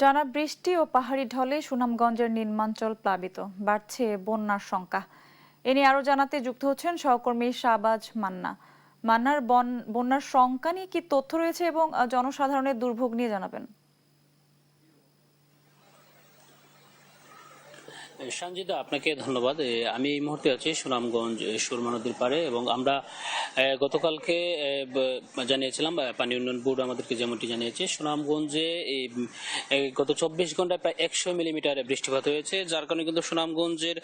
টানা বৃষ্টি ও পাহাড়ি ঢলে সুনামগঞ্জের নিম্নাঞ্চল প্লাবিত, বাড়ছে বন্যার শঙ্কা। এ নিয়ে আরো জানাতে যুক্ত হচ্ছেন সহকর্মী শাহবাজ মান্না। মান্নার, বন্যার শঙ্কা নিয়ে কি তথ্য রয়েছে এবং জনসাধারণের দুর্ভোগ নিয়ে জানাবেন। সঞ্জিদা, আপনাকে ধন্যবাদ। আমি এই মুহূর্তে আছি সুনামগঞ্জ সুরমা নদীর পাড়ে এবং আমরা গতকালকে জানিয়েছিলাম, পানি উন্নয়ন বোর্ড আমাদেরকে যেমনটি জানিয়েছে, সুনামগঞ্জে গত 24 ঘন্টায় প্রায় 100 মিলিমিটার বৃষ্টিপাত হয়েছে, যার কারণে কিন্তু সুনামগঞ্জের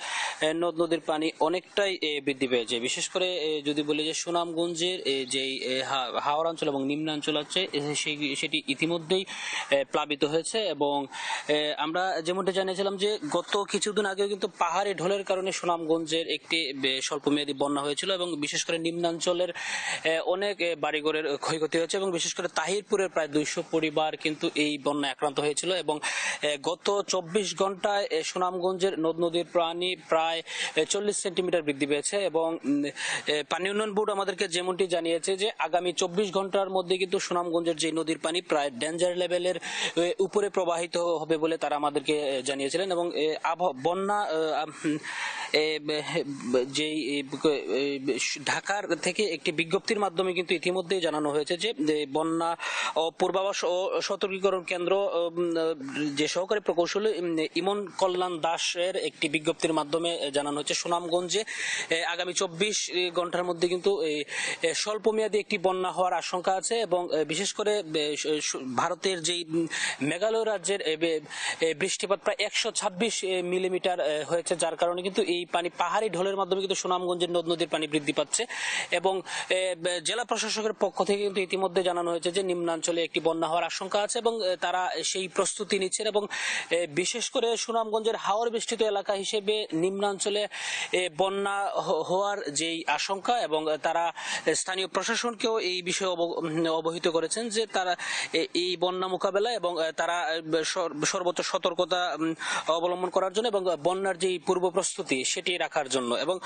নদ নদীর পানি অনেকটাই বৃদ্ধি পেয়েছে। বিশেষ করে যদি বলি যে সুনামগঞ্জের যেই হাওড় অঞ্চল এবং নিম্নাঞ্চল আছে সেটি ইতিমধ্যেই প্লাবিত হয়েছে এবং আমরা যেমনটা জানিয়েছিলাম যে গত কিছুদিন আগেও কিন্তু পাহাড়ি ঢলের কারণে সুনামগঞ্জের একটি স্বল্পমেয়াদী বন্যা হয়েছিল এবং বিশেষ করে নিম্নাঞ্চলের অনেক বাড়িঘরের ক্ষয়ক্ষতি হয়েছে এবং বিশেষ করে তাহিরপুরের প্রায় 200 পরিবার কিন্তু এই বন্যায় আক্রান্ত হয়েছিল এবং গত 24 ঘন্টায় সুনামগঞ্জের নদ নদীর পানি প্রায় 40 সেন্টিমিটার বৃদ্ধি পেয়েছে এবং পানি উন্নয়ন বোর্ড আমাদেরকে যেমনটি জানিয়েছে যে আগামী 24 ঘন্টার মধ্যে কিন্তু সুনামগঞ্জের যে নদীর পানি প্রায় ডেঞ্জার লেভেলের উপরে প্রবাহিত হবে বলে তারা আমাদেরকে জানিয়েছিলেন এবং বন্যা যে ঢাকার থেকে একটি বিজ্ঞপ্তির মাধ্যমে কিন্তু ইতিমধ্যেই জানানো হয়েছে যে বন্যা ও পূর্বাভাস ও সতর্কীকরণ কেন্দ্র যে সহকারী প্রকৌশলী ইমন কল্যাণ দাসের একটি বিজ্ঞপ্তির মাধ্যমে জানানো হয়েছে সুনামগঞ্জে আগামী 24 ঘন্টার মধ্যে কিন্তু স্বল্পমেয়াদী একটি বন্যা হওয়ার আশঙ্কা আছে এবং বিশেষ করে ভারতের যেই মেঘালয় রাজ্যের বৃষ্টিপাত প্রায় 126 মিলিমিটার হয়েছে, যার কারণে কিন্তু এই পানি পাহাড়ি ঢলের মাধ্যমে কিন্তু সুনামগঞ্জের নদ নদীর পানি বৃদ্ধি পাচ্ছে এবং জেলা প্রশাসকের পক্ষ থেকে কিন্তু ইতিমধ্যে জানানো হয়েছে যে নিম্নাঞ্চলে একটি বন্যা হওয়ার আশঙ্কা আছে এবং তারা সেই প্রস্তুতি নিচ্ছেন এবং বিশেষ করে সুনামগঞ্জের হাওর বেষ্টিত এলাকা হিসেবে নিম্নাঞ্চলে বন্যা হওয়ার যেই আশঙ্কা এবং তারা স্থানীয় প্রশাসনকেও এই বিষয়ে অবহিত করেছেন যে তারা এই বন্যা মোকাবেলা এবং তারা সর্বোচ্চ সতর্কতা অবলম্বন করার জন্য এবং বন্যার যে পূর্ব প্রস্তুতি সেটি রাখার জন্য। এবং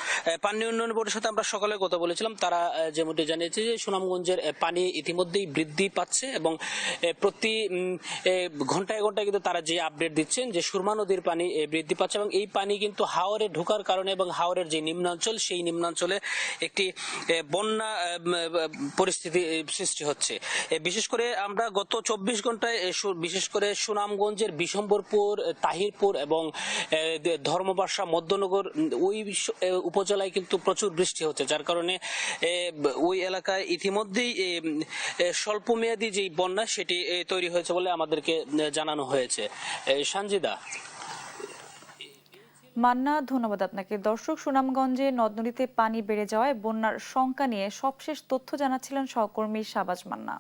পানি উন্নয়ন বোর্ডের সাথে আমরা সকালে কথা বলেছিলাম, তারা যেমনটি জানিয়েছে যে সুনামগঞ্জের পানি ইতিমধ্যেই বৃদ্ধি পাচ্ছে এবং প্রতি ঘন্টায় ঘন্টায় কিন্তু তারা যে আপডেট দিচ্ছেন যে সুরমা নদীর পানি বৃদ্ধি পাচ্ছে এবং এই পানি কিন্তু হাওরে ঢোকার কারণে এবং হাওরের যে নিম্নাঞ্চল সেই নিম্নাঞ্চলে একটি বন্যা পরিস্থিতি সৃষ্টি হচ্ছে। বিশেষ করে আমরা গত 24 ঘন্টায় বিশেষ করে সুনামগঞ্জের বিশম্বরপুর, তাহিরপুর এবং ধর্মপাশা, মধ্যনগর ওই উপজেলায় কিন্তু প্রচুর বৃষ্টি হচ্ছে, যার কারণে ওই এলাকায় ইতিমধ্যেই স্বল্পমেয়াদী যে বন্যা সেটি তৈরি হয়েছে বলে আমাদেরকে জানানো হয়েছে। সঞ্জিদা। মান্না, ধন্যবাদ আপনাকে। দর্শক, সুনামগঞ্জে নদ নদীতে পানি বেড়ে যাওয়ায় বন্যার শঙ্কা নিয়ে সবশেষ তথ্য জানাচ্ছিলেন সহকর্মী শাহবাজ মান্না।